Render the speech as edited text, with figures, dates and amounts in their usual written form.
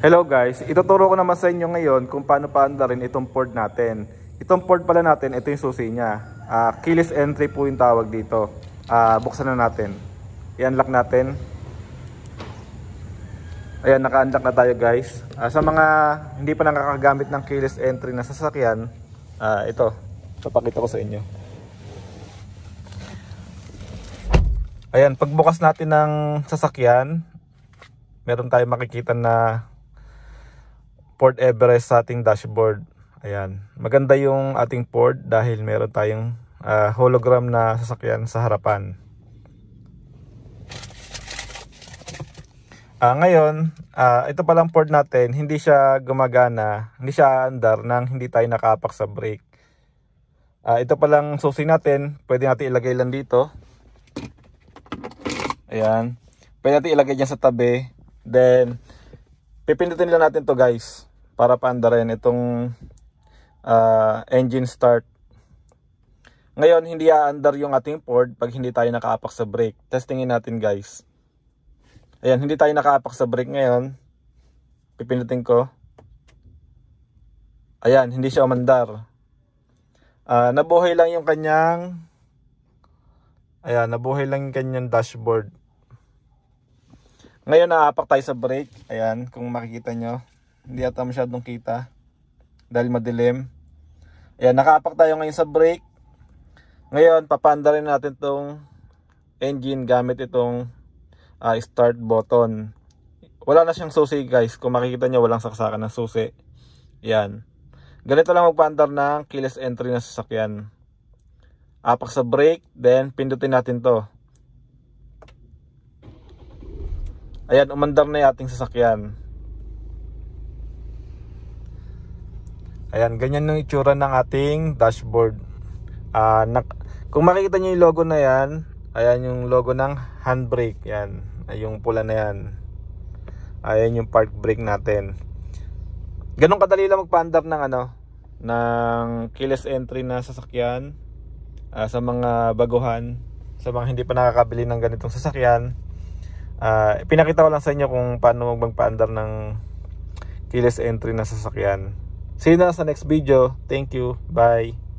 Hello guys, ituturo ko naman sa inyo ngayon kung paano paandarin itong port natin. Itong port pala natin, ito yung susi niya. Keyless entry po yung tawag dito. Buksan na natin. I-unlock natin. Ayan, naka-unlock na tayo guys. Sa mga hindi pa nakakagamit ng keyless entry na sasakyan, ito, papakita ko sa inyo. Ayan, pagbukas natin ng sasakyan, meron tayong makikita na Port Everest sa ating dashboard. Ayan, maganda yung ating port dahil meron tayong hologram na sasakyan sa harapan. Ngayon, ito palang port natin, hindi siya gumagana, hindi siya andar nang hindi tayo nakaapak sa brake. Ito palang susi natin, pwede natin ilagay lang dito. Ayan, pwede natin ilagay dyan sa tabi. Then, pipindutin lang natin to guys, para paandarin itong engine start. Ngayon, hindi aandar yung ating port pag hindi tayo nakaapak sa brake. Testingin natin guys. Ayan, hindi tayo nakaapak sa brake ngayon. Pipindutin ko. Ayan, hindi siya umandar. Nabuhay lang yung kanyang nabuhay lang yung kanyang dashboard. Ngayon, naapak tayo sa brake. Ayan, kung makikita nyo. Hindi ata masyadong kita dahil madilim. Ayan, nakaapak tayo ngayon sa brake. Ngayon, papaandarin natin itong engine gamit itong start button. Wala na siyang susi guys. Kung makikita nyo, walang saksakan ng susi. Ayan. Ganito lang magpaandar ng keyless entry na sasakyan. Apak sa brake, then pindutin natin to. Ayan, umandar na yung ating sasakyan. Ayan, ganyan yung itsura ng ating dashboard. Kung makikita nyo yung logo na yan, ayan yung logo ng handbrake. Yan, yung pula na yan. Ayan yung park brake natin. Ganun kadali lang magpaandar ng ng keyless entry na sasakyan. Sa mga baguhan, sa mga hindi pa nakakabili ng ganitong sasakyan. Pinakita ko lang sa inyo kung paano magpaandar ng keyless entry na sasakyan. See you na sa next video. Thank you. Bye.